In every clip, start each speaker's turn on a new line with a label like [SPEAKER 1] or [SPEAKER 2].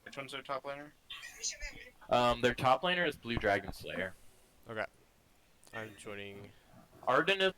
[SPEAKER 1] Which one's their top laner?
[SPEAKER 2] Their top laner is Blue Dragon Slayer.
[SPEAKER 3] Okay. I'm joining.
[SPEAKER 2] Arden is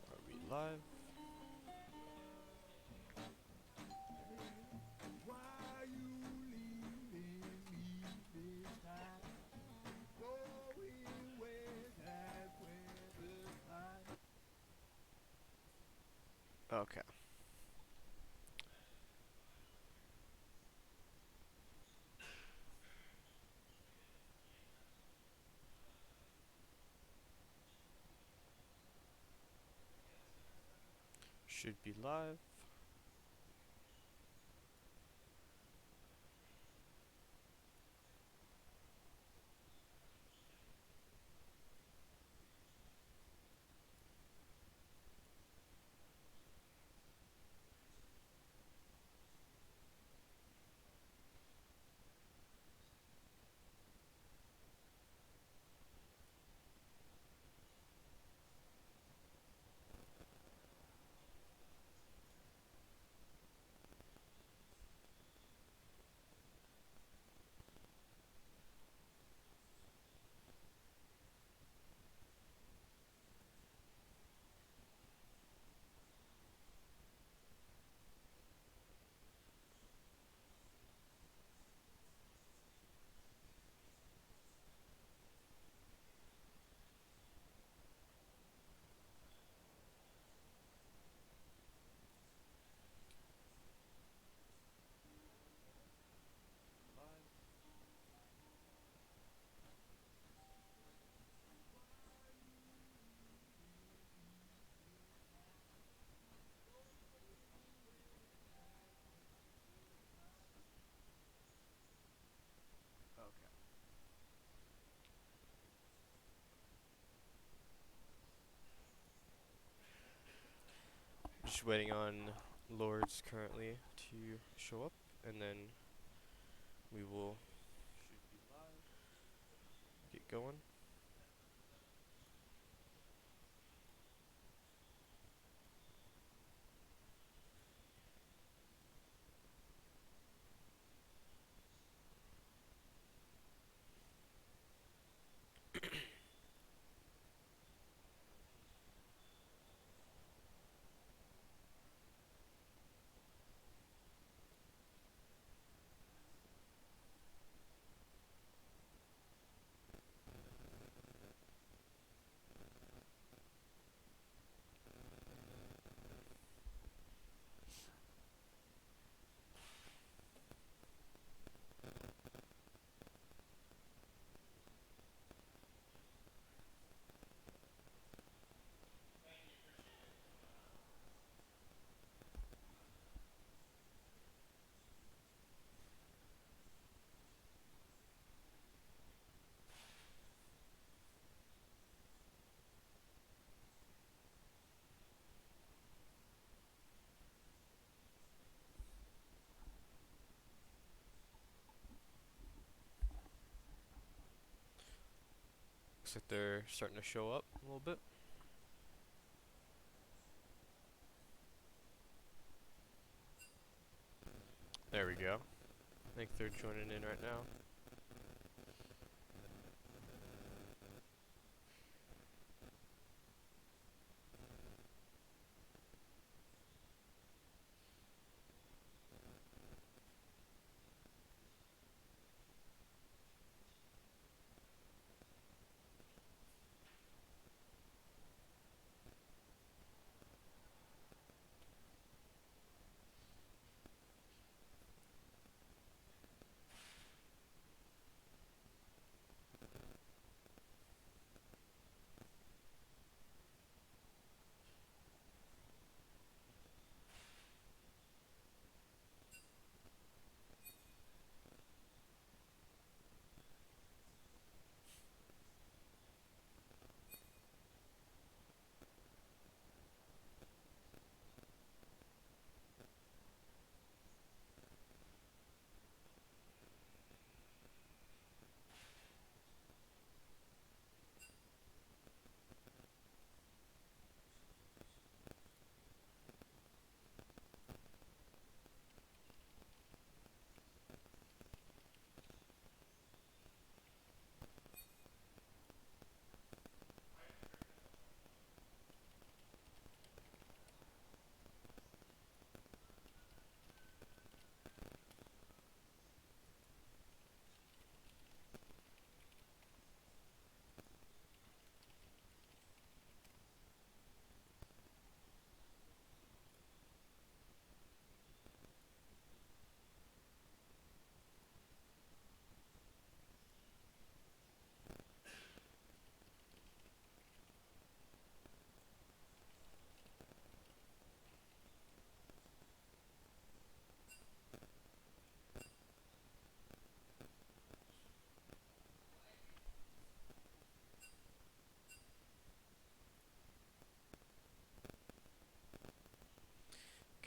[SPEAKER 3] Are we live? Okay. Should be live. Okay. Just waiting on Lourdes currently to show up, and then we will should be live. Get going. Looks like they're starting to show up a little bit. There we go. I think they're joining in right now.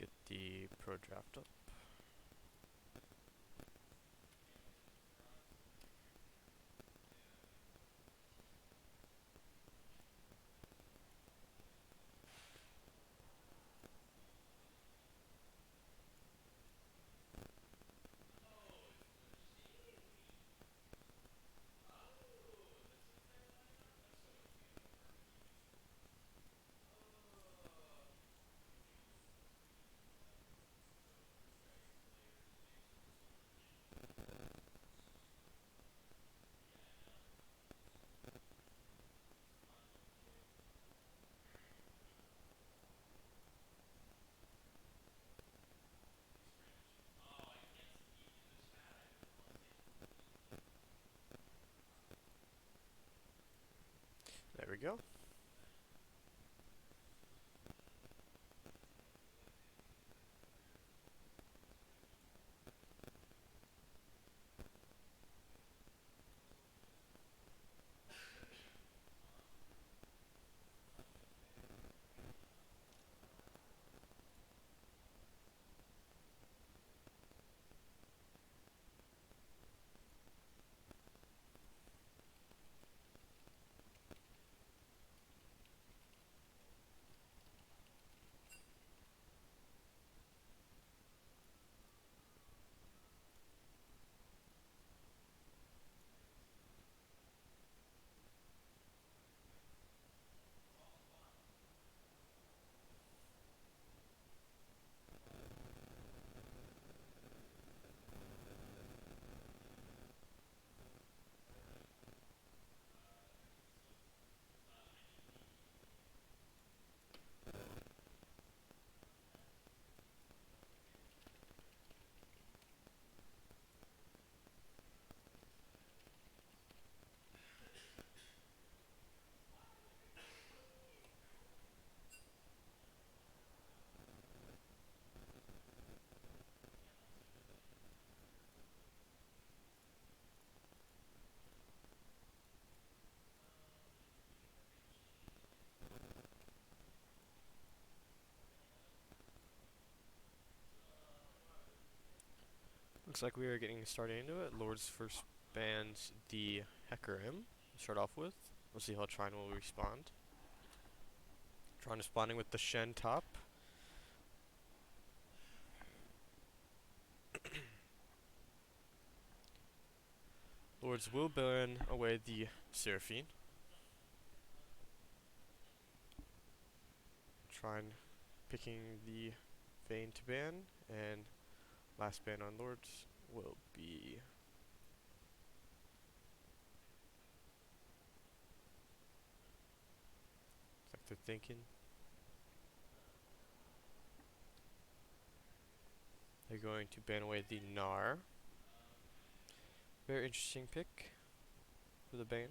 [SPEAKER 3] Get the pro draft up. There we go. Looks like we are getting started into it. Lourdes first bans the Hecker M to start off with. We'll see how Trine will respond. Trine responding with the Shen top. Lourdes will burn away the Seraphine. Trine picking the Vayne to ban, and last ban on Lourdes will be it's like they're thinking. They're going to ban away the Gnar. Very interesting pick for the ban.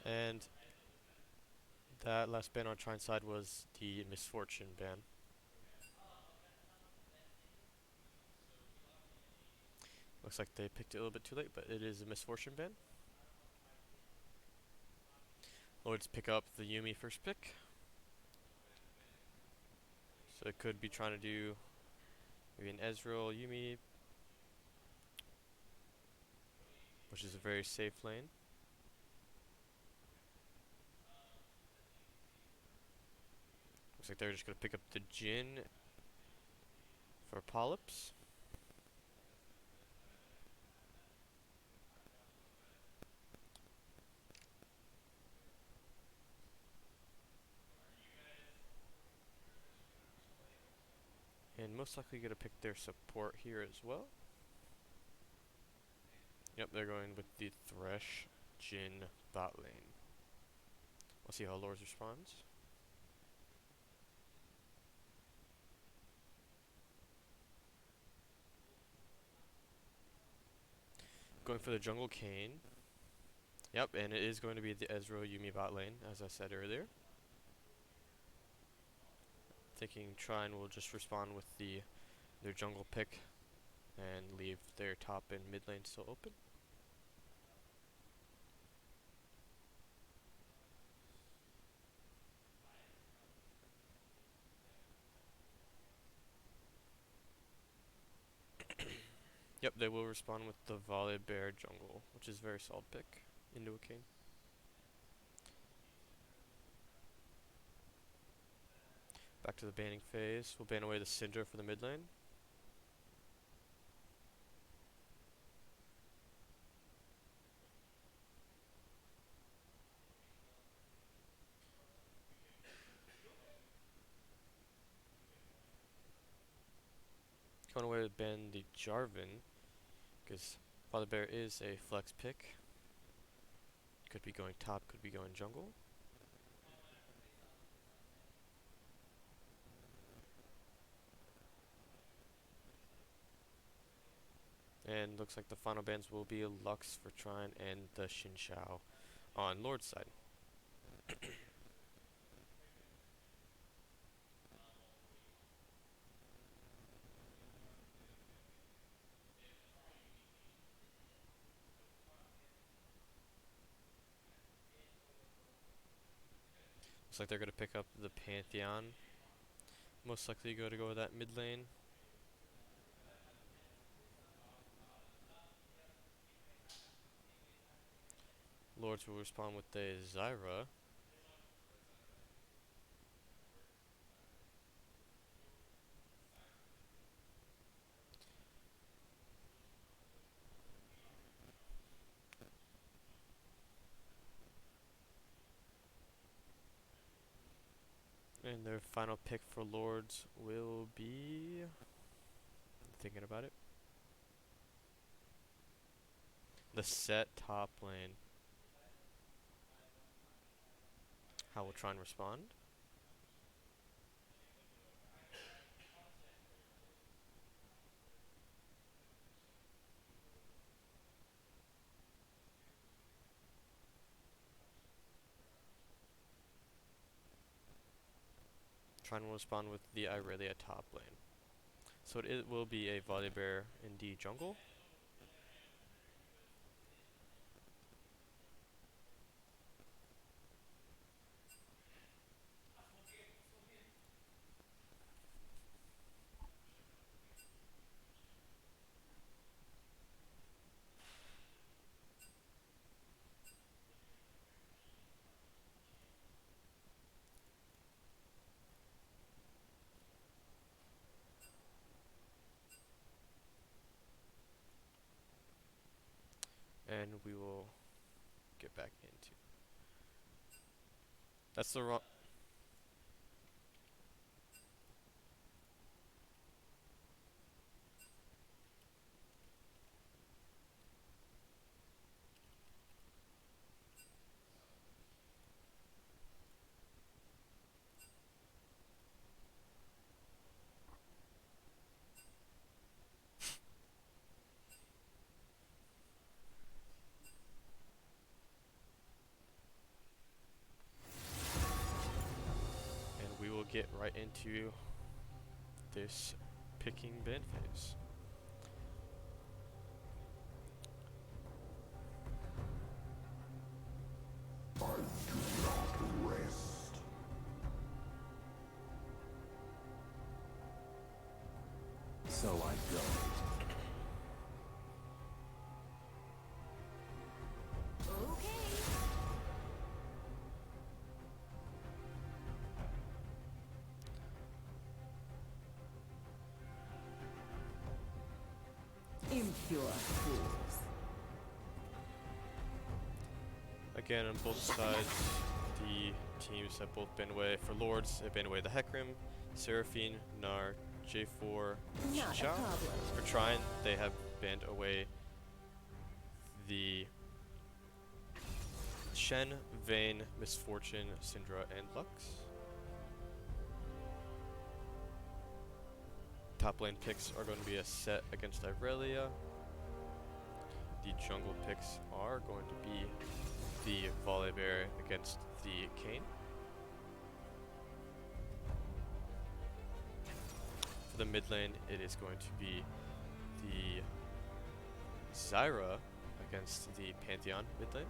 [SPEAKER 3] And that last ban on Trine's side was the Misfortune ban. Looks like they picked it a little bit too late, but it is a Misfortune ban. Lords pick up the Yuumi first pick. So it could be trying to do maybe an Ezreal Yuumi, which is a very safe lane. Looks like they're just going to pick up the Jhin for Polyps. And most likely going to pick their support here as well. Yep, they're going with the Thresh Jhin bot lane. We'll see how Lourdes responds. Going for the jungle Kayn. Yep, and it is going to be the Ezreal Yuumi bot lane, as I said earlier. Thinking Trine will just respond with their jungle pick and leave their top and mid lane still open. Yep, they will respond with the Volibear jungle, which is a very solid pick into a Kayn. Back to the banning phase. We'll ban away the Syndra for the mid lane. Going away to ban the Jarvan, because Volibear is a flex pick. Could be going top, could be going jungle. And looks like the final bans will be Lux for Trine and the Xin Shao on Lord's side. Looks like they're going to pick up the Pantheon. Most likely going to go with that mid lane. Lords will respond with the Zyra. And their final pick for Lords will be... thinking about it. The set top lane. How will Trine respond? Trine will spawn with the Irelia top lane. So it will be a Volibear in the jungle. And we will get back into. That's the wrong. And we will get right into this picking ban phase.
[SPEAKER 4] So I go.
[SPEAKER 5] Impure fools.
[SPEAKER 3] Again, on both sides, the teams have both banned away. For Lourdes, they banned away the Hecarim, Seraphine, Gnar, J4,
[SPEAKER 5] Not a
[SPEAKER 3] Chicha.
[SPEAKER 5] problem.
[SPEAKER 3] For Trine, they have banned away the Shen, Vayne, Misfortune, Syndra, and Lux. Top lane picks are going to be a set against Irelia. The jungle picks are going to be the Volibear against the Kayn. For the mid lane, it is going to be the Zyra against the Pantheon mid lane.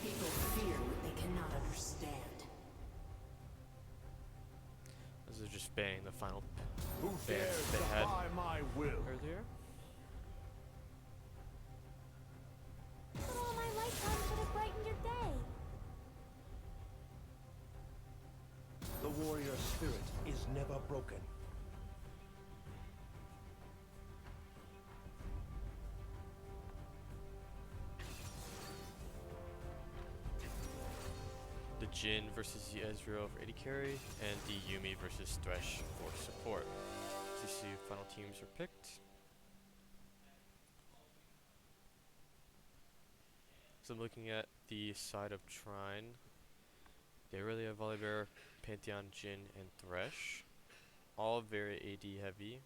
[SPEAKER 5] People fear what they cannot understand.
[SPEAKER 3] This is just banning the final
[SPEAKER 4] Who
[SPEAKER 3] bans
[SPEAKER 4] dares
[SPEAKER 3] they had
[SPEAKER 4] defy my will?
[SPEAKER 3] earlier.
[SPEAKER 6] But all my lifetime should have brightened your day.
[SPEAKER 4] The warrior spirit is never broken.
[SPEAKER 3] The Jhin versus the Ezreal for AD carry, and the Yuumi versus Thresh for support. So you see final teams are picked. So I'm looking at the side of Trine. They really have Volibear, Pantheon, Jhin, and Thresh. All very AD heavy.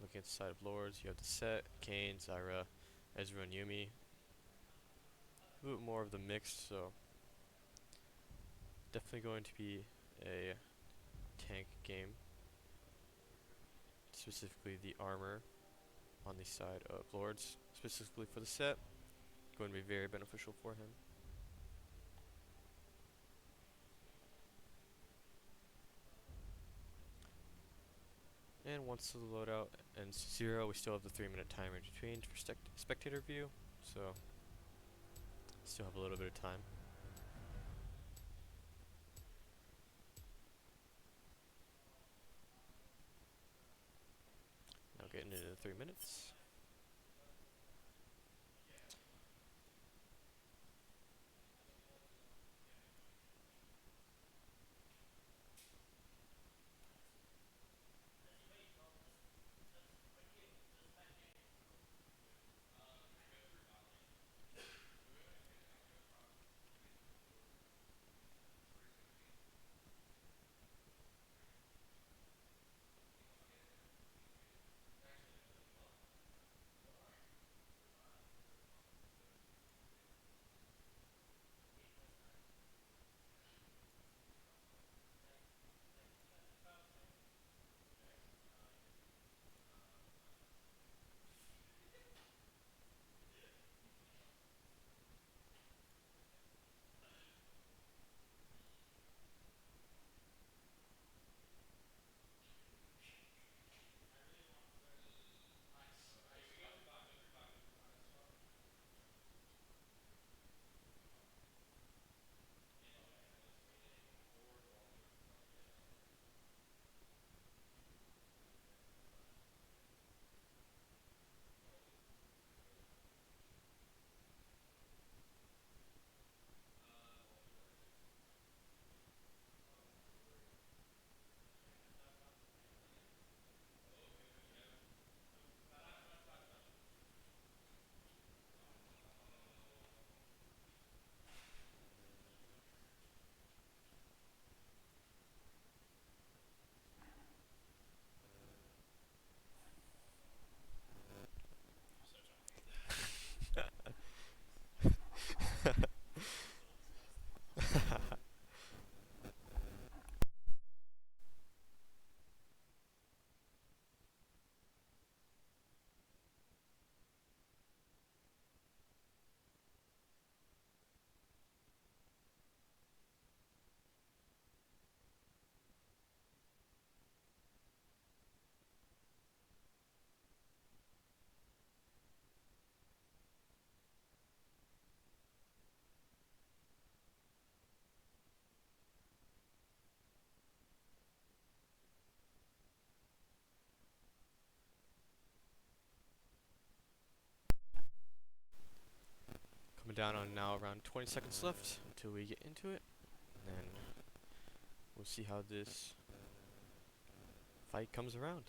[SPEAKER 3] Looking at the side of Lords, you have the set, Kayn, Zyra, Ezreal, and Yuumi. A bit more of the mix, so definitely going to be a tank game. Specifically the armor on the side of Lords, specifically for the set, going to be very beneficial for him. And once the loadout ends 0, we still have the 3-minute timer in between for spectator view, so still have a little bit of time. Now getting into the 3 minutes. down on now around 20 seconds left until we get into it. And then we'll see how this fight comes around.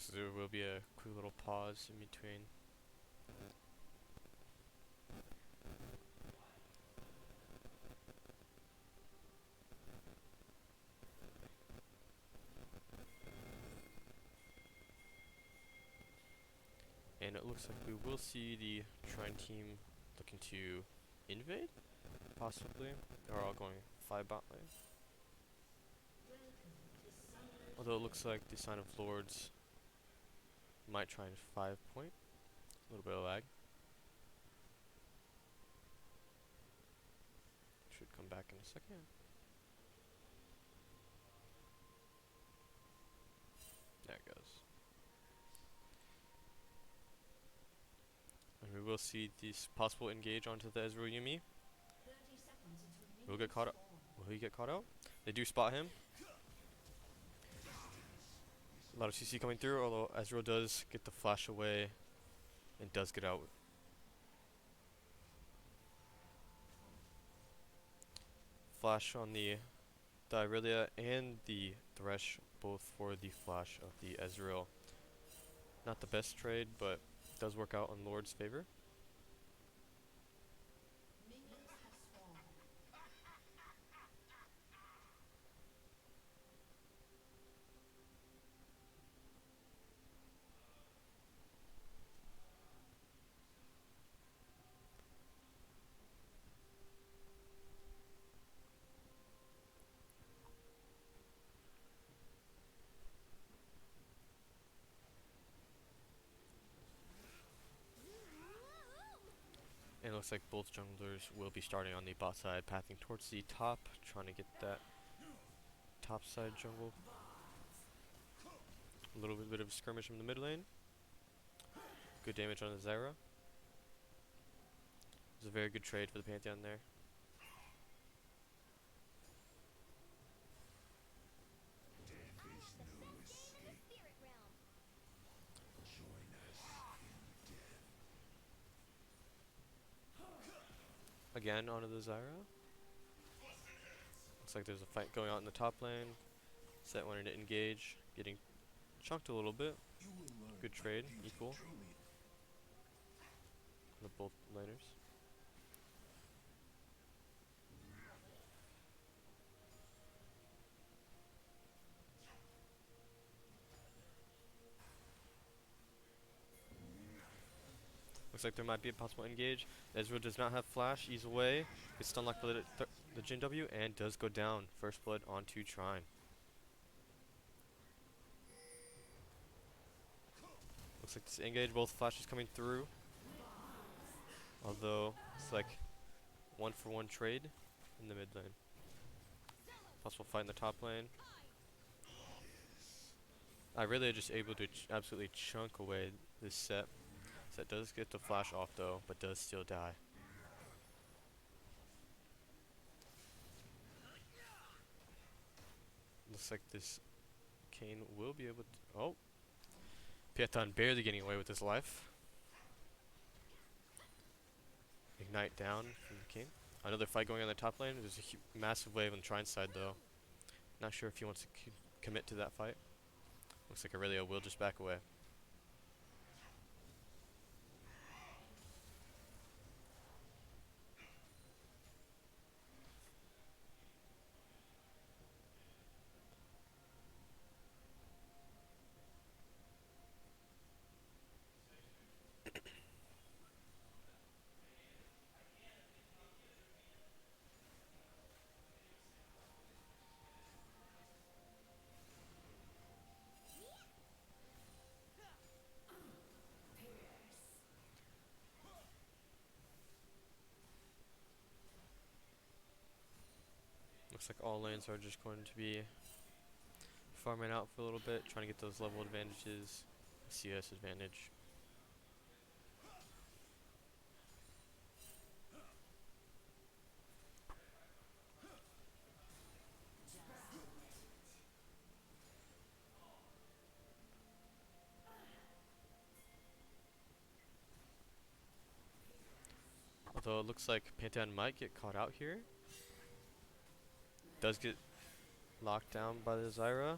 [SPEAKER 3] So there will be a quick little pause in between. And it looks like we will see the Trine team looking to invade, possibly. They're all going 5 bot lane. Although it looks like the sign of Lourdes might try and 5 point. A little bit of lag. Should come back in a second. There it goes. And we will see this possible engage onto the Ezreal Yumi. Will get caught up. Will he get caught out? They do spot him. A lot of CC coming through, although Ezreal does get the flash away and does get out. Flash on the Irelia and the Thresh, both for the flash of the Ezreal. Not the best trade, but does work out in Lourdes' favor. And it looks like both junglers will be starting on the bot side, pathing towards the top, trying to get that top side jungle. A little bit of a skirmish from the mid lane. Good damage on the Zyra. It was a very good trade for the Pantheon there. Again onto the Zyra. Looks like there's a fight going on in the top lane. Set wanted to engage, getting chunked a little bit. Good trade, equal. The both laners. Looks like there might be a possible engage. Ezreal does not have flash, he's away. Gets stun locked by the Jin W and does go down. First blood onto Trine. Looks like this engage, both flashes coming through. Although it's like 1-for-1 trade in the mid lane. Possible fight in the top lane. I really are just able to absolutely chunk away this set. Set does get the flash off though, but does still die. Looks like this Kane will be able to. Oh! Python barely getting away with his life. Ignite down from the King. Another fight going on the top lane. There's a massive wave on the Trine side though. Not sure if he wants to commit to that fight. Looks like Aurelia will just back away. Looks like all lanes are just going to be farming out for a little bit, trying to get those level advantages, CS advantage. Although it looks like Pantheon might get caught out here. Does get locked down by the Zyra.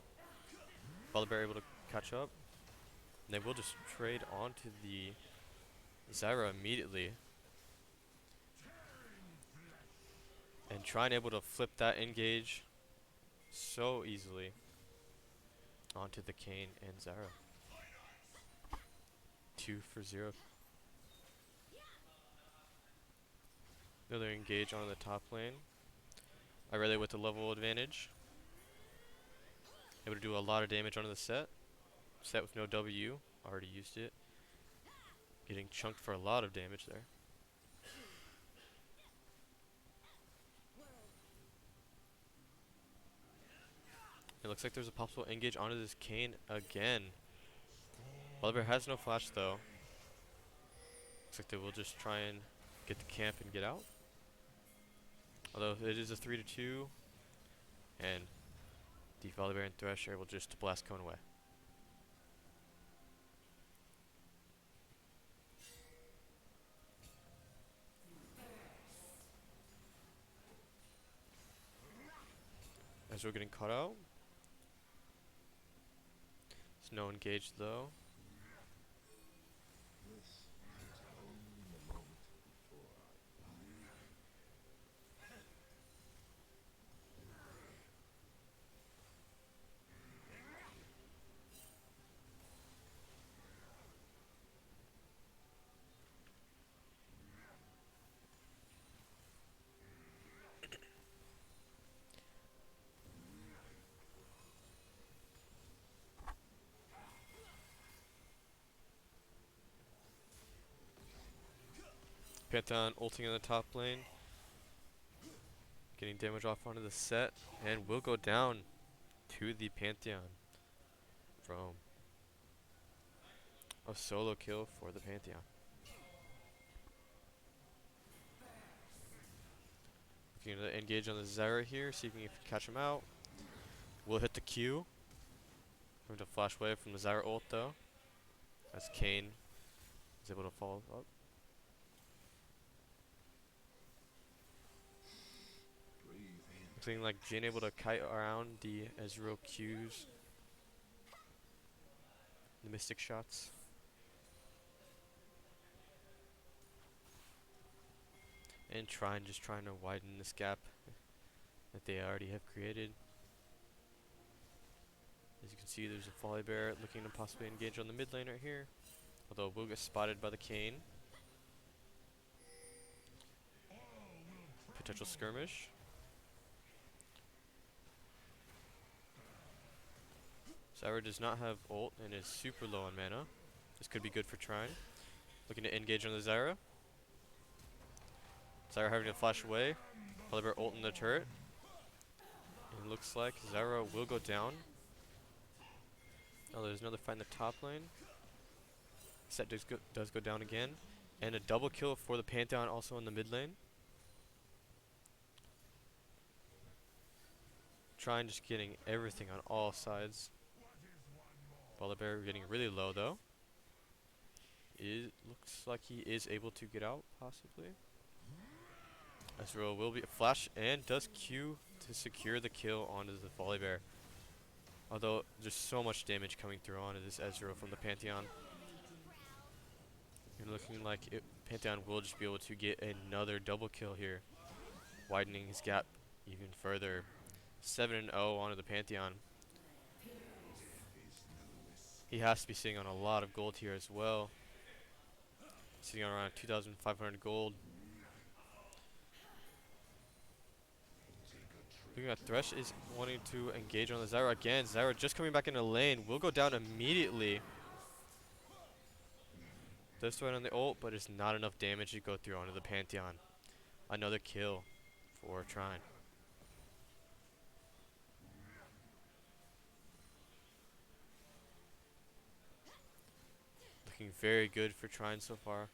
[SPEAKER 3] Volibear able to catch up. And they will just trade onto the Zyra immediately. And Trine able to flip that engage so easily onto the Kayn and Zyra. 2 for 0. Another engage on the top lane. Irelia with the level advantage. Able to do a lot of damage onto the set. Set with no W. Already used it. Getting chunked for a lot of damage there. It looks like there's a possible engage onto this Kayn again. Volibear has no flash though. Looks like they will just try and get the camp and get out. Although it is a 3-2, and the Volibear and Thresh are able just to blast cone away. As we're getting caught out. There's no engage though. Pantheon ulting in the top lane. Getting damage off onto the set. And will go down to the Pantheon. From a solo kill for the Pantheon. Looking to engage on the Zyra here. See if we can catch him out. We'll hit the Q. Going to flash away from the Zyra ult though. As Kayn is able to follow up. Looking like Jhin able to kite around the Ezreal Qs. The Mystic shots. And Trine just trying to widen this gap that they already have created. As you can see, there's a Volibear looking to possibly engage on the mid lane right here. Although it will get spotted by the Kayn. Potential skirmish. Zyra does not have ult and is super low on mana. This could be good for Trine. Looking to engage on the Zyra. Zyra having to flash away. Volibear ult in the turret. And it looks like Zyra will go down. Oh, there's another fight in the top lane. Set does go down again. And a double kill for the Pantheon also in the mid lane. Trine just getting everything on all sides. Volibear getting really low though. It looks like he is able to get out, possibly. Ezreal will be a flash and does Q to secure the kill onto the Volibear. Although there's so much damage coming through onto this Ezreal from the Pantheon. And looking like Pantheon will just be able to get another double kill here. Widening his gap even further. 7-0 onto the Pantheon. He has to be sitting on a lot of gold here as well. Sitting on around 2,500 gold. Looking at Thresh is wanting to engage on the Zyra again. Zyra just coming back into lane. Will go down immediately. Does throw it on the ult, but it's not enough damage to go through onto the Pantheon. Another kill for Trine. Looking very good for Trine so far.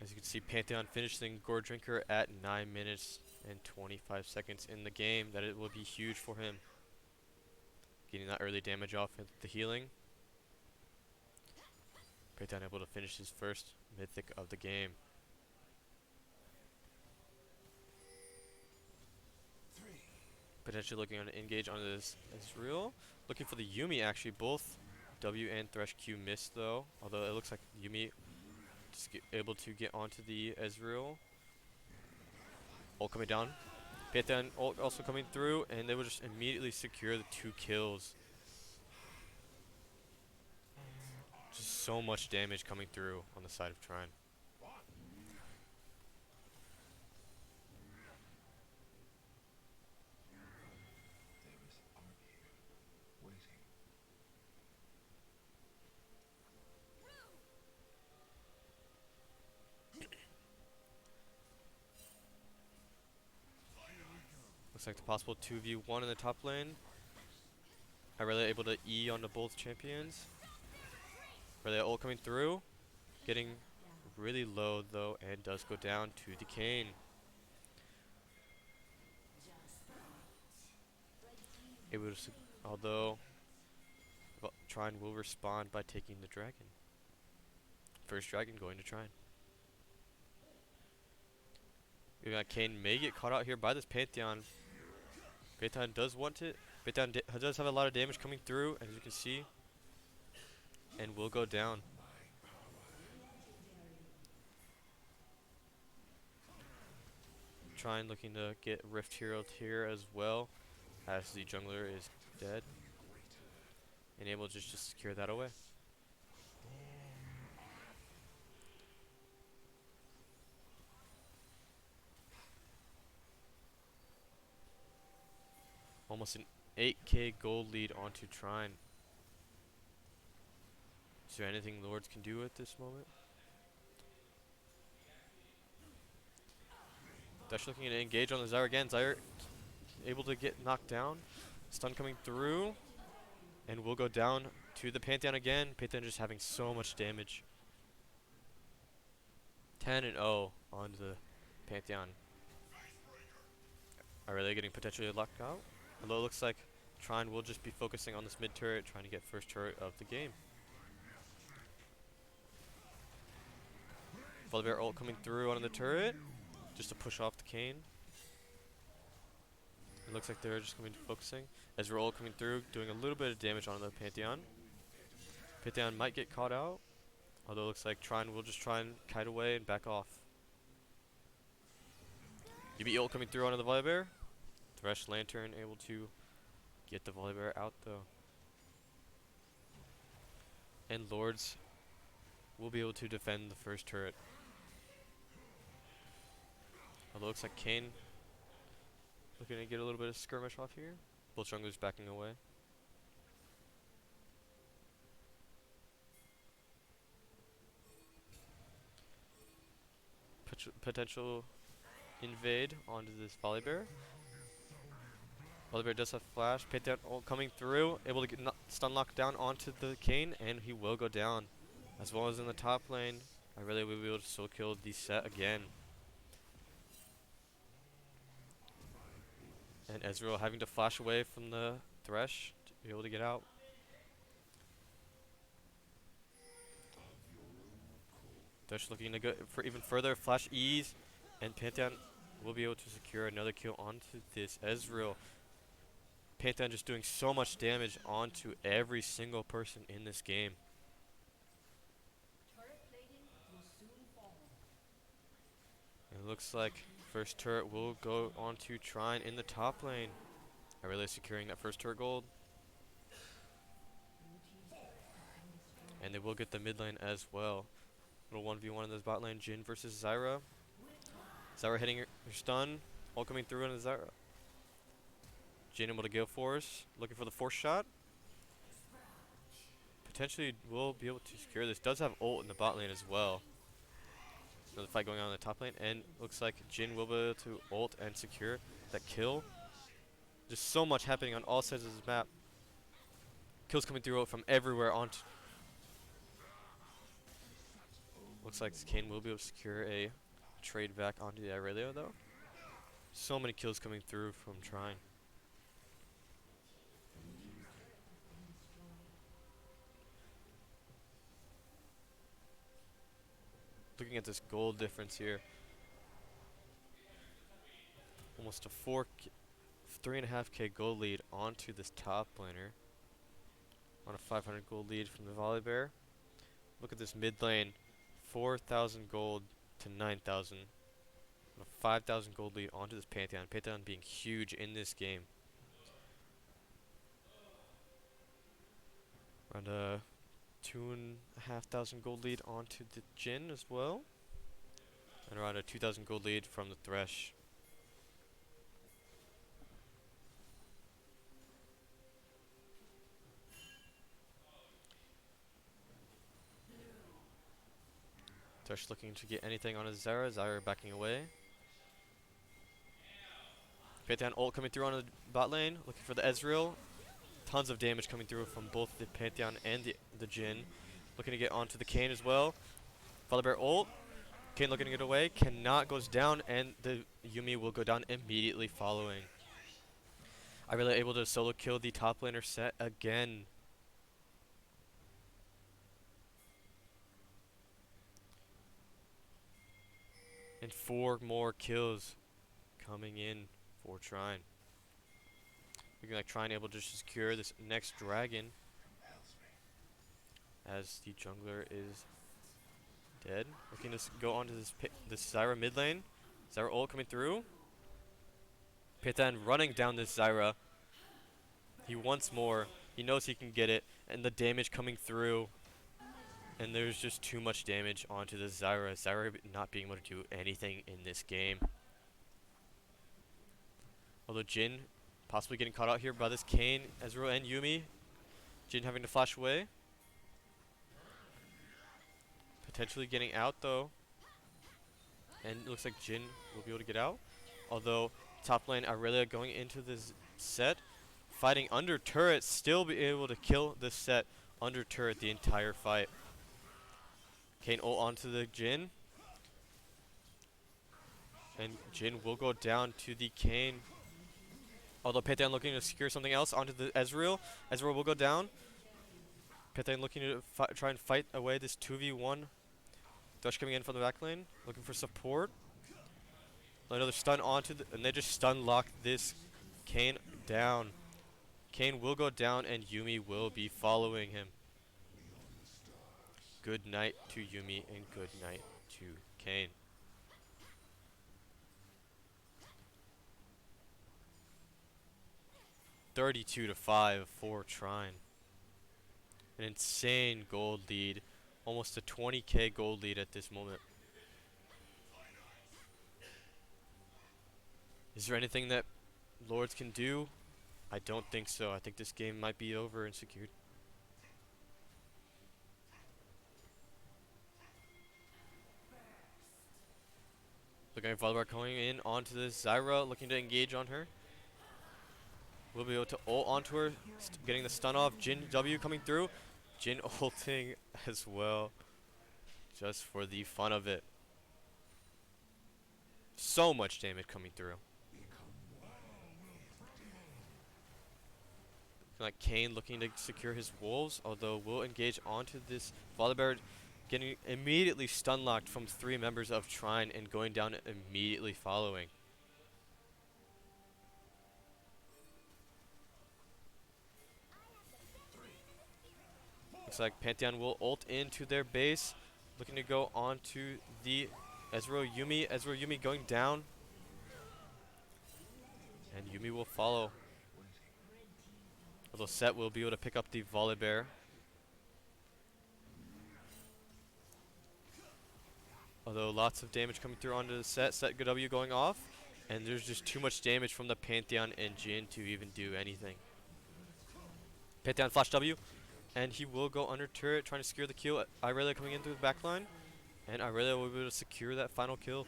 [SPEAKER 3] As you can see, Pantheon finishing Gore Drinker at 9 minutes and 25 seconds in the game. That it will be huge for him. Getting that early damage off with the healing. Pantheon able to finish his first mythic of the game. Potentially looking on an engage on this Ezreal. Looking for the Yumi actually. Both W and Thresh Q missed though. Although it looks like Yumi just able to get onto the Ezreal. Ult coming down. Pantheon ult also coming through, and they will just immediately secure the 2 kills. Just so much damage coming through on the side of Trine. Looks like the possible 2v1 in the top lane. Are really able to E onto both champions. Really ult coming through. Getting really low though, and does go down to the Kayn. It was, although Trine will respond by taking the dragon. First dragon going to Trine. We got Kayn may get caught out here by this Pantheon. Pantheon does want it. Pantheon does have a lot of damage coming through, as you can see, and will go down. Trine looking to get Rift Hero here as well, as the jungler is dead, and able to just secure that away. Almost an 8k gold lead onto Trine. Is there anything Lourdes can do at this moment? Dash looking to engage on the Zyra again. Zyra able to get knocked down. Stun coming through. And will go down to the Pantheon again. Pantheon just having so much damage. 10-0 on the Pantheon. Are they getting potentially locked out? Although it looks like Trine will just be focusing on this mid turret, trying to get first turret of the game. Volibear ult coming through onto the turret, just to push off the Kayn. It looks like they're just going to be focusing. Ezreal ult coming through, doing a little bit of damage on the Pantheon. Pantheon might get caught out, although it looks like Trine will just try and kite away and back off. UB ult coming through onto the Volibear. Thresh Lantern able to get the Volibear out though. And Lourdes will be able to defend the first turret. Although it looks like Kayn looking to get a little bit of skirmish off here. Both junglers backing away. Potential invade onto this Volibear. Volibear does have flash. Pantheon ult coming through, able to get stun locked down onto the Kayn, and he will go down. As well as in the top lane, I really will be able to solo kill the set again. And Ezreal having to flash away from the Thresh to be able to get out. Thresh looking to go for even further flash ease, and Pantheon will be able to secure another kill onto this Ezreal. Pantheon just doing so much damage onto every single person in this game. It looks like first turret will go on to Trine in the top lane. Are really securing that first turret gold. And they will get the mid lane as well. Little 1v1 in this bot lane. Jhin versus Zyra. Zyra hitting her stun. All coming through into Zyra. Jhin able to go force. Looking for the force shot. potentially will be able to secure this. Does have ult in the bot lane as well. Another fight going on in the top lane, and looks like Jin will be able to ult and secure that kill. Just so much happening on all sides of this map. Kills coming through from everywhere onto. Looks like Kane will be able to secure a trade back onto the Irelia though. So many kills coming through from Trine. Looking at this gold difference here. Almost a 3.5k gold lead onto this top laner. On a 500 gold lead from the Volibear. Look at this mid lane. 4,000 gold to 9,000. A 5,000 gold lead onto this Pantheon. Pantheon being huge in this game. Around a 2,500 gold lead onto the Jin as well. And around a 2,000 gold lead from the Thresh. Thresh looking to get anything on his Zyra. Zyra backing away. Pantheon ult coming through on the bot lane. Looking for the Ezreal. Tons of damage coming through from both the Pantheon and the Jin. Looking to get onto the Kayn as well. Volibear ult. Kayn looking to get away. Cannot, goes down, and the Yuumi will go down immediately following. Irelia able to solo kill the top laner set again. And 4 more kills coming in for Trine. Looking like Trine able to secure this next dragon. As the jungler is dead. Looking to go onto this Zyra mid lane. Zyra ult coming through. Pantheon running down this Zyra. He wants more. He knows he can get it. And the damage coming through. And there's just too much damage onto the Zyra. Zyra not being able to do anything in this game. Although Jin possibly getting caught out here by this Kayn, Ezreal, and Yuumi. Jin having to flash away. Potentially getting out though. And it looks like Jin will be able to get out. Although top lane Irelia going into this set. Fighting under turret. Still be able to kill this set under turret the entire fight. Kayn ult onto the Jin. And Jin will go down to the Kayn. Although Pantheon looking to secure something else onto the Ezreal. Ezreal will go down. Pantheon looking to try and fight away this 2v1. Thresh coming in from the back lane. Looking for support. Another stun onto the... And they just stun lock this Kayn down. Kayn will go down and Yuumi will be following him. Good night to Yuumi and good night to Kayn. $32-5 for Trine. An insane gold lead. Almost a 20k gold lead at this moment. Is there anything that Lourdes can do? I don't think so. I think this game might be over and secured. Looking at Volibear going in onto this Zyra, looking to engage on her. We'll be able to ult onto her, getting the stun off. Jin W coming through. Jin ulting as well. Just for the fun of it. So much damage coming through. Like Kayn looking to secure his wolves, although will engage onto this Volibear, getting immediately stun locked from 3 members of Trine and going down immediately following. Looks like Pantheon will ult into their base, looking to go onto the Ezreal Yuumi. Ezreal Yuumi going down, and Yuumi will follow. Although Set will be able to pick up the Volibear. Although lots of damage coming through onto the Set. Set W going off. And there's just too much damage from the Pantheon and Jin to even do anything. Pantheon flash W. And he will go under turret, trying to secure the kill. Irelia coming in through the back line. And Irelia will be able to secure that final kill.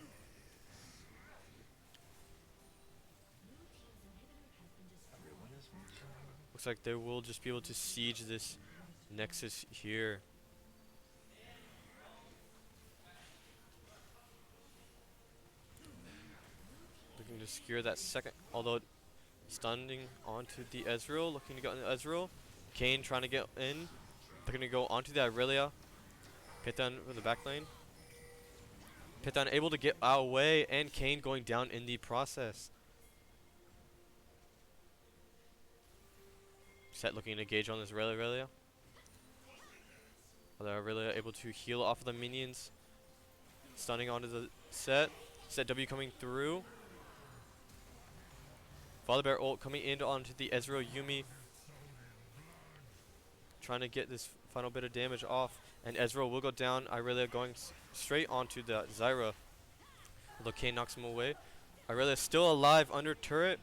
[SPEAKER 3] Looks like they will just be able to siege this Nexus here. Looking to secure that second, although stunning onto the Ezreal, looking to get on the Ezreal. Kayn trying to get in, looking to go onto the Irelia. Python from the back lane. Python able to get away, and Kayn going down in the process. Set looking to engage on this Irelia. Irelia able to heal off of the minions. Stunning onto the Set. Set W coming through. Father Bear ult coming in onto the Ezreal Yuumi. Trying to get this final bit of damage off. And Ezreal will go down. Irelia going straight onto the Zyra. Although Kayn knocks him away. Irelia still alive under turret.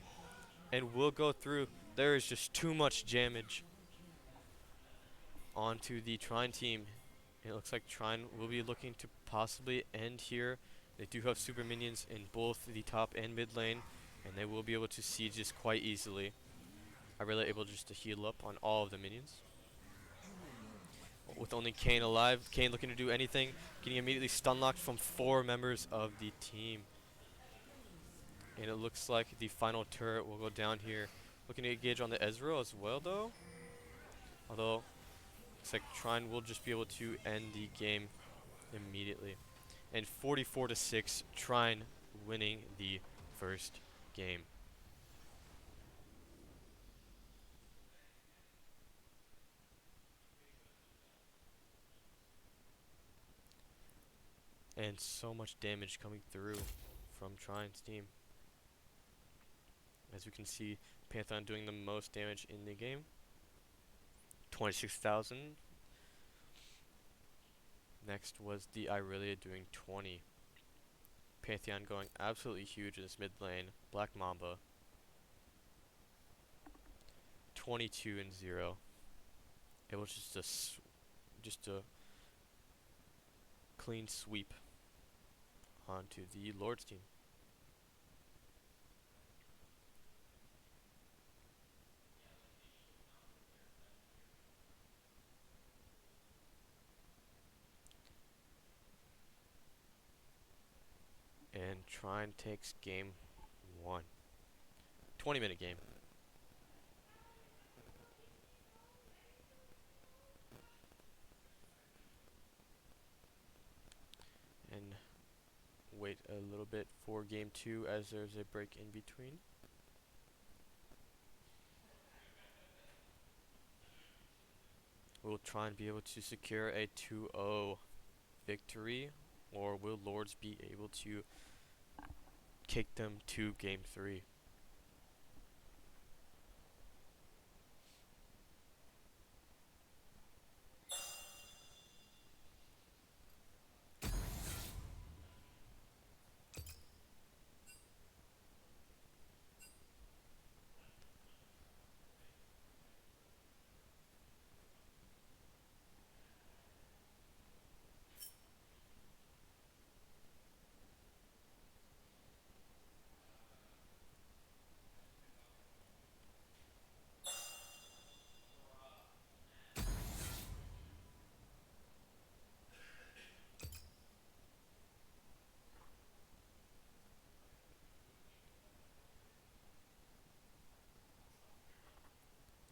[SPEAKER 3] And will go through. There is just too much damage onto the Trine team. It looks like Trine will be looking to possibly end here. They do have super minions in both the top and mid lane, and they will be able to siege this quite easily. Irelia able just to heal up on all of the minions. With only Kayn alive, Kayn looking to do anything, getting immediately stun locked from 4 members of the team. And it looks like the final turret will go down here. Looking to engage on the Ezreal as well though. Although, looks like Trine will just be able to end the game immediately. And 44-6, Trine winning the first game. And so much damage coming through from Trine's team. As we can see, Pantheon doing the most damage in the game. 26,000. Next was the Irelia doing 20. Pantheon going absolutely huge in this mid lane. Black Mamba. 22-0. It was just a clean sweep onto the Lourdes team. And Trine takes game 1. 20-minute game. And wait a little bit for game 2 as there's a break in between. We'll try and be able to secure a 2-0 victory, or will Lourdes be able to kick them to game 3?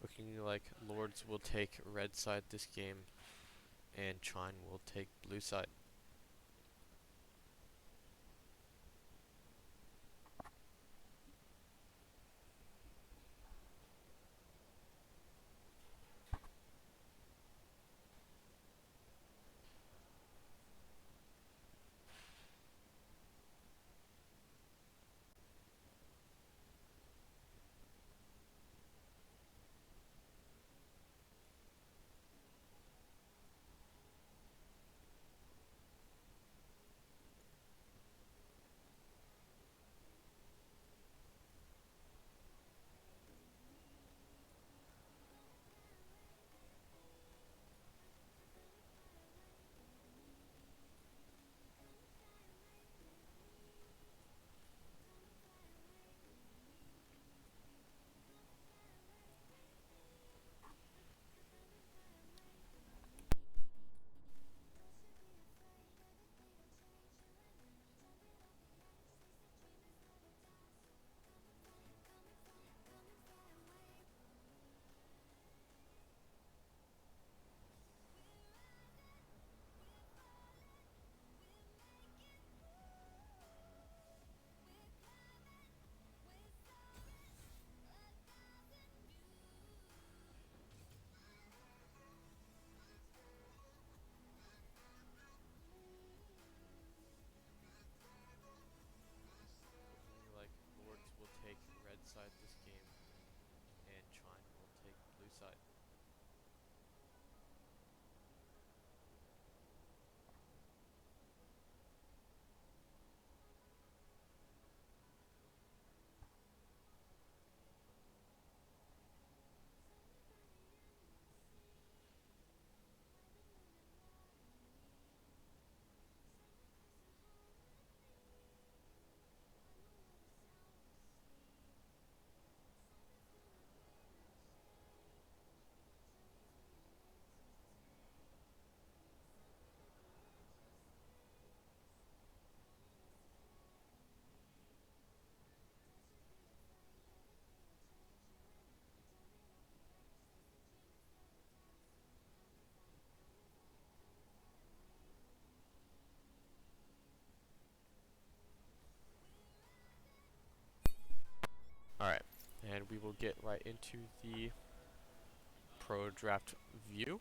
[SPEAKER 3] Looking like Lourdes will take red side this game, and Trine will take blue side. side. Alright, and we will get right into the pro draft view.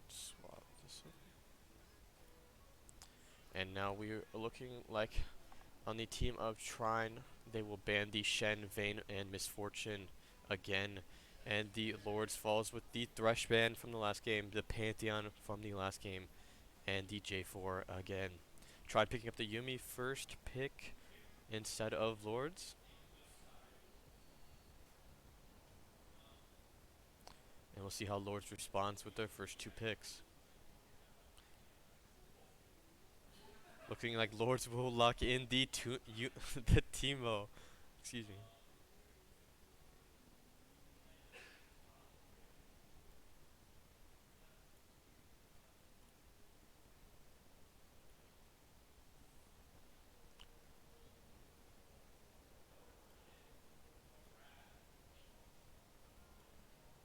[SPEAKER 3] Swap this up. And now we are looking like on the team of Trine, they will ban the Shen, Vayne, and Misfortune again. And the Lourdes falls with the Thresh ban from the last game, the Pantheon from the last game, and the J4 again. Tried picking up the Yuumi first pick instead of Lourdes. And we'll see how Lourdes responds with their first two picks. Looking like Lourdes will lock in the the Teemo. Excuse me.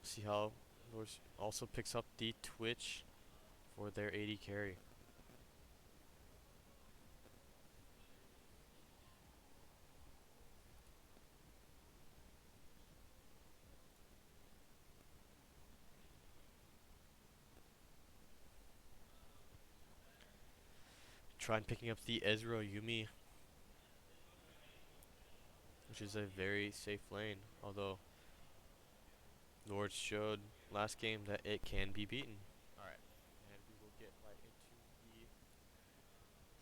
[SPEAKER 3] See how Lourdes also picks up the Twitch for their AD carry. Trying picking up the Ezreal Yuumi, which is a very safe lane, although Lourdes showed last game that it can be beaten. Alright, and we will get right into the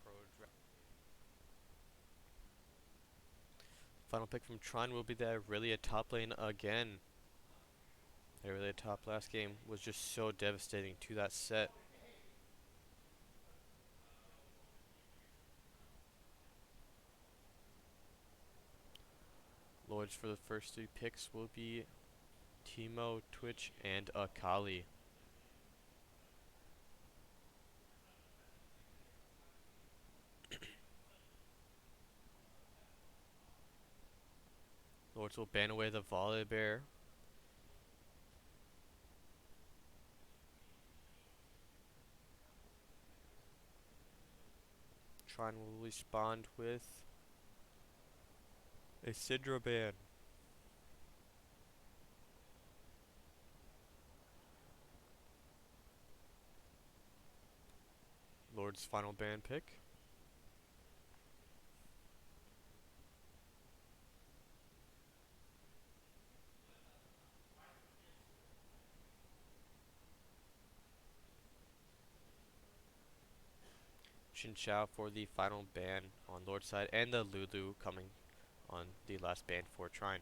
[SPEAKER 3] pro draft. Final pick from Trine will be the Irelia top lane again. Irelia top last game was just so devastating to that set. Lourdes for the first three picks will be Teemo, Twitch, and Akali. Lourdes will ban away the Volibear. Trine will respond with a Syndra ban. Lourdes' final ban pick. Xin Chao for the final ban on Lourdes' side, and the Lulu coming on the last ban for Trine.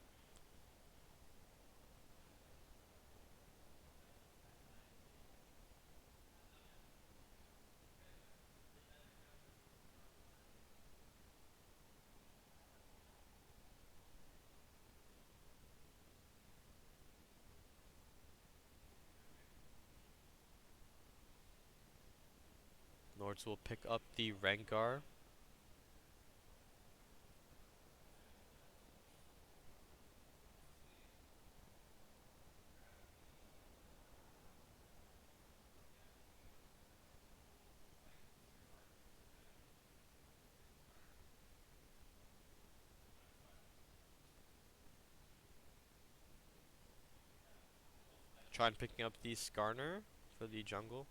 [SPEAKER 3] Lourdes will pick up the Rengar. Trine picking up the Skarner for the jungle.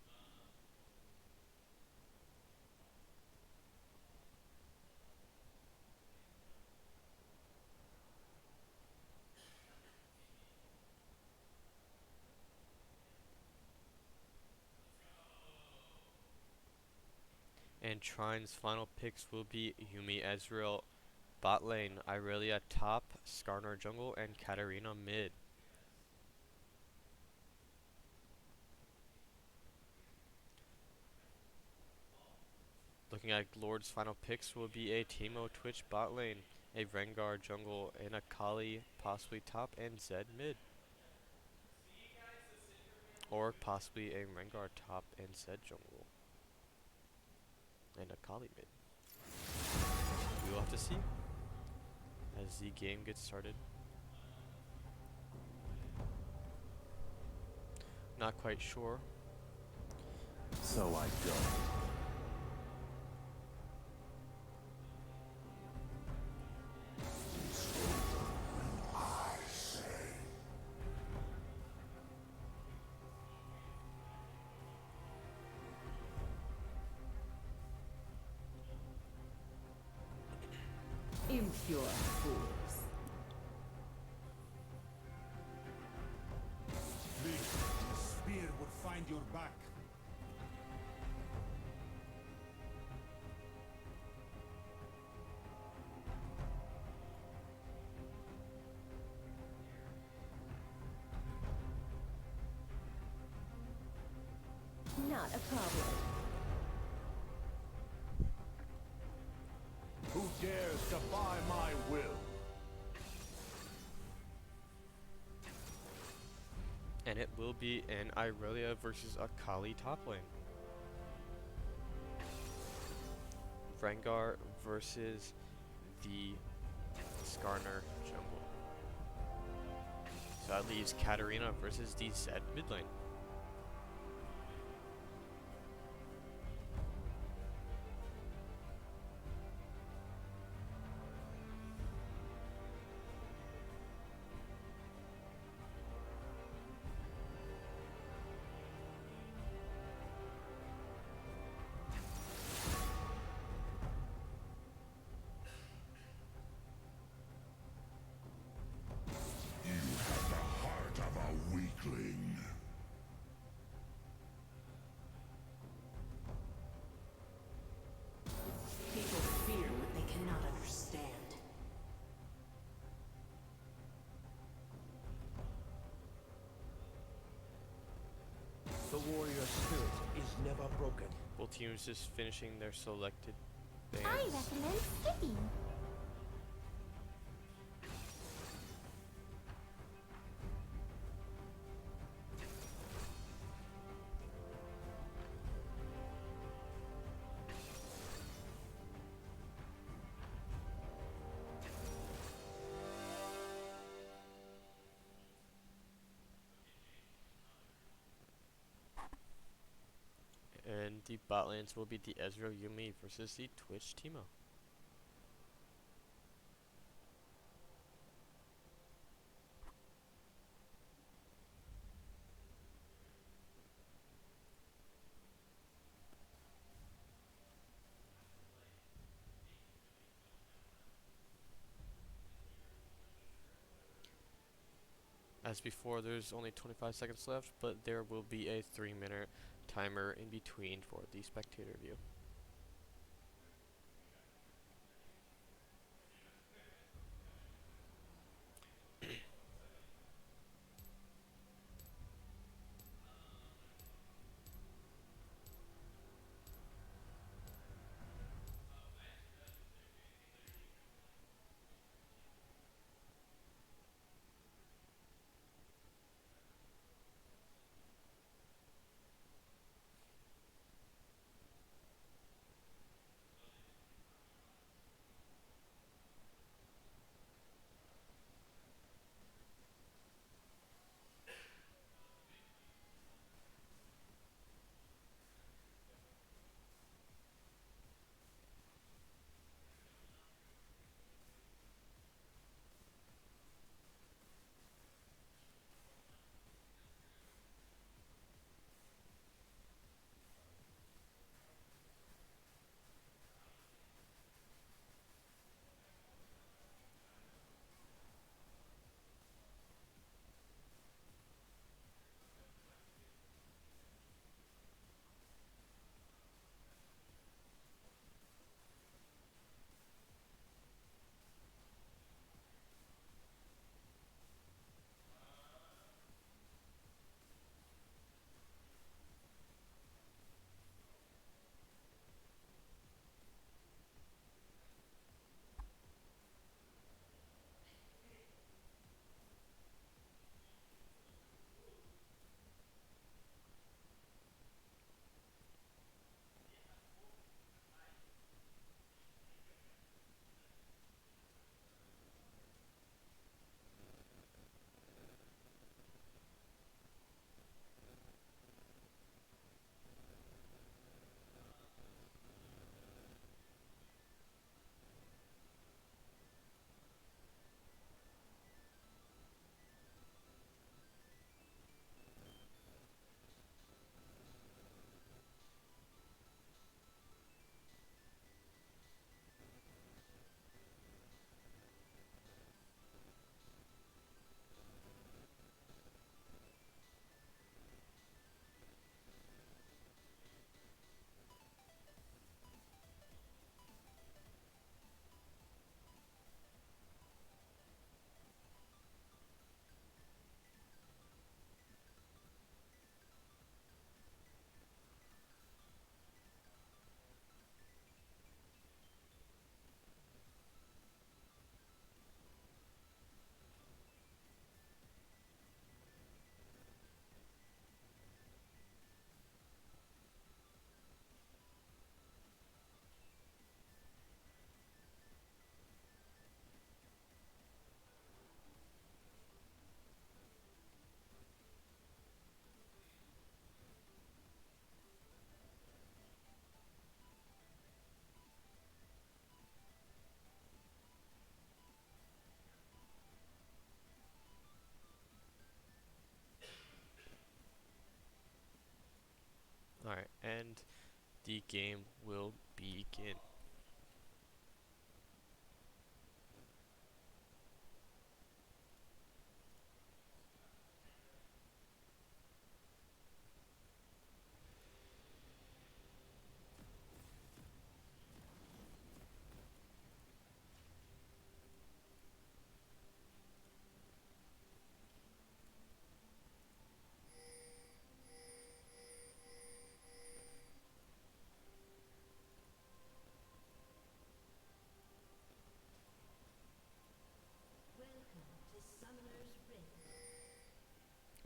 [SPEAKER 3] And Trine's final picks will be Yumi Ezreal bot lane, Irelia top, Skarner jungle, and Katarina mid. Looking at Lourdes' final picks will be a Teemo Twitch bot lane, a Rengar jungle, and a Kali possibly top and Zed mid. Or possibly a Rengar top and Zed jungle. And a Kali mid. We will have to see as the game gets started. Not quite sure.
[SPEAKER 4] So I go.
[SPEAKER 5] Impure fools.
[SPEAKER 7] Please, the spear will find your back.
[SPEAKER 6] Not a problem.
[SPEAKER 7] Who dares defy my will?
[SPEAKER 3] And it will be an Irelia versus a Kali top lane. Rengar versus the Skarner jungle. So that leaves Katarina versus the Zed mid lane.
[SPEAKER 7] Heart of a weakling.
[SPEAKER 5] People fear what they cannot understand.
[SPEAKER 4] The warrior spirit is never broken.
[SPEAKER 3] Both teams just finishing their selected bands.
[SPEAKER 6] I recommend skipping.
[SPEAKER 3] And the bot lanes will be the Ezreal Yumi versus the Twitch Teemo. As before, there's only 25 seconds left, but there will be a 3-minute timer in between for the spectator view. Alright, and the game will begin.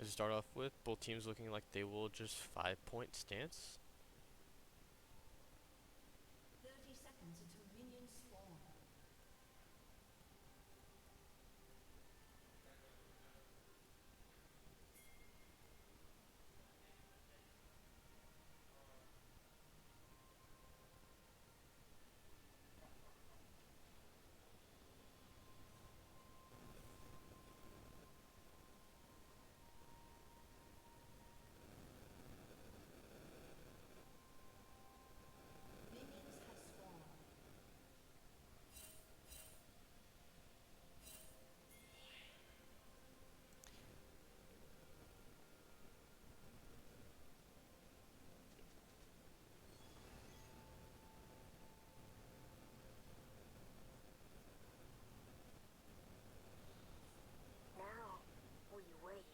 [SPEAKER 3] As we start off with, both teams looking like they will just 5-point stance.
[SPEAKER 5] 30 seconds until minions spawn. Minions have spawned.
[SPEAKER 6] Now, we wait.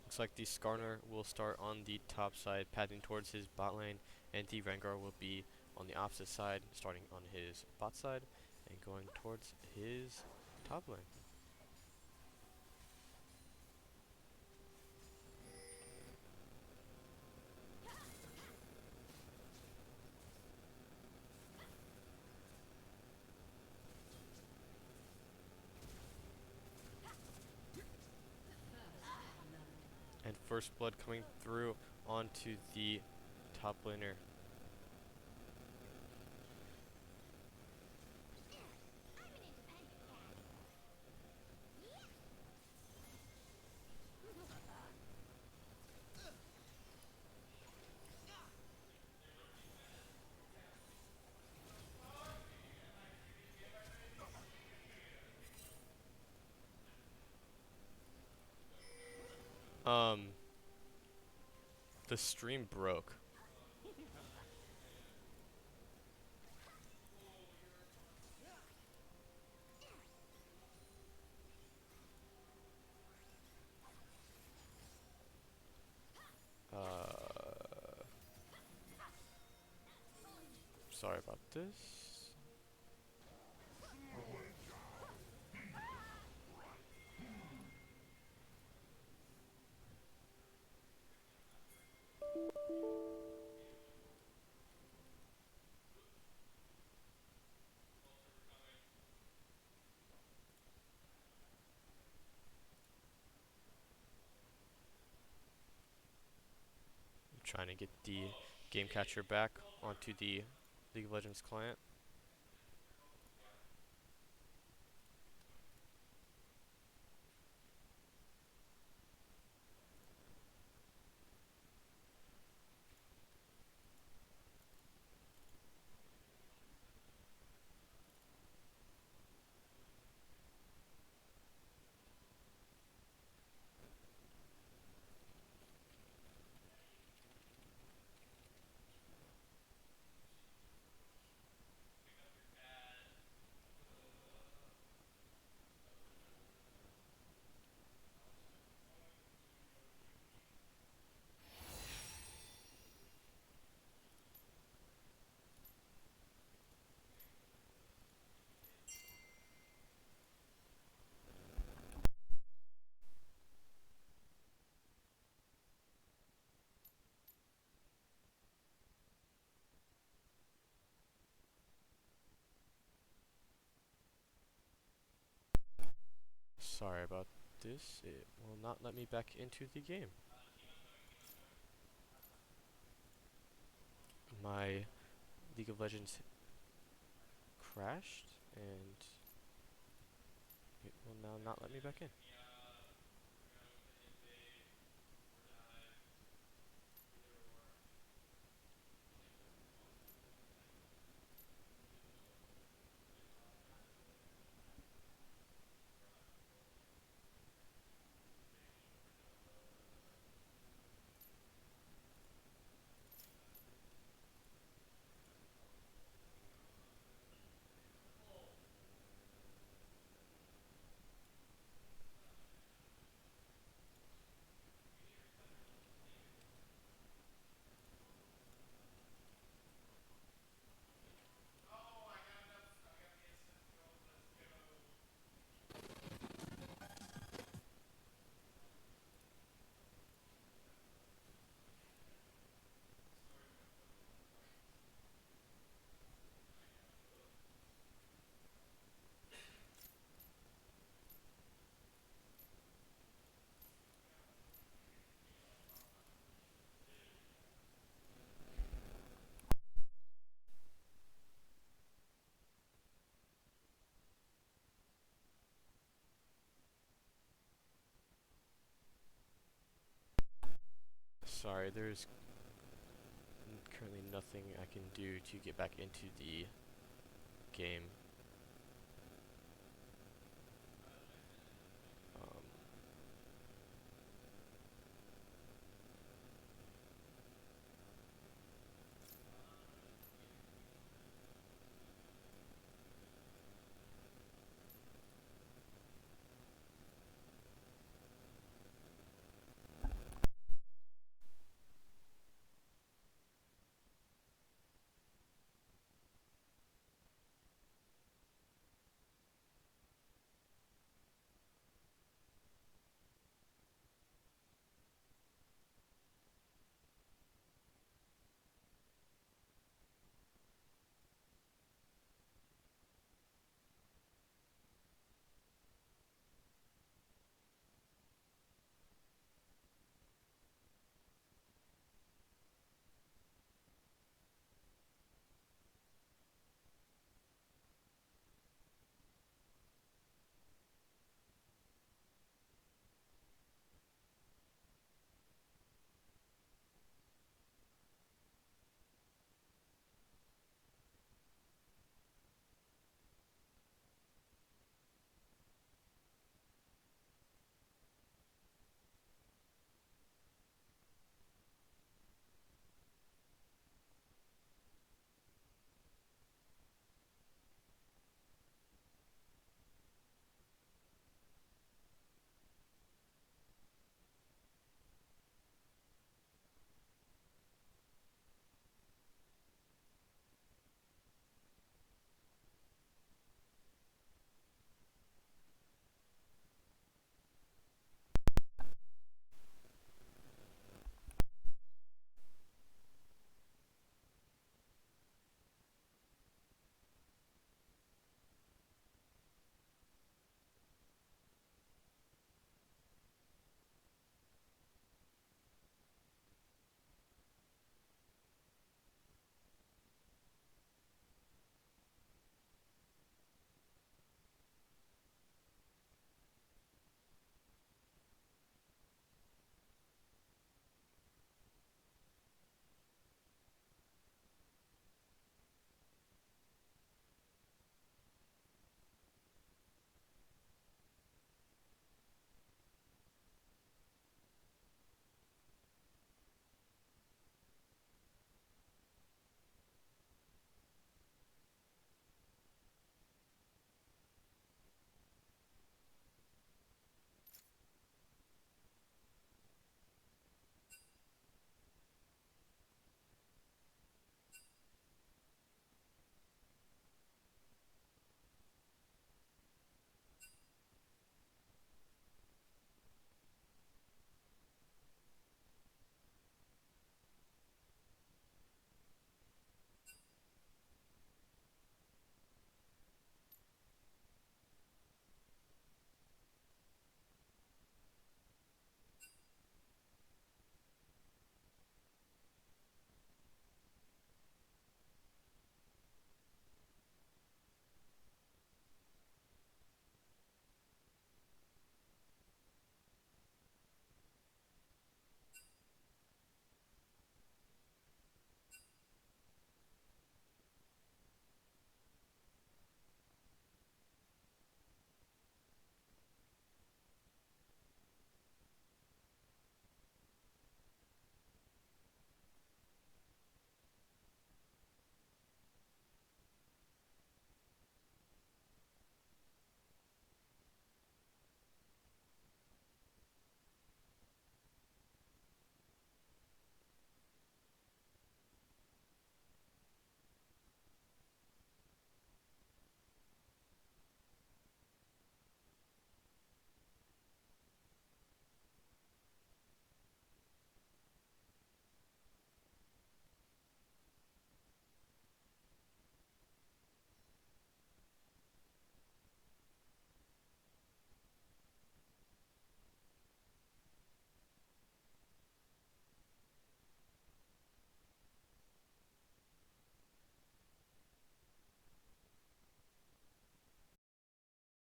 [SPEAKER 3] Looks like the Skarner will start on the top side, padding towards his bot lane, and the Rengar will be on the opposite side, starting on his bot side and going towards his top lane. And first blood coming through onto the top laner. Um, the stream broke. Sorry about this. Trying to get the game catcher back onto the League of Legends client. Sorry about this. It will not let me back into the game. My League of Legends crashed and it will now not not let me back in? Sorry, there's currently nothing I can do to get back into the game.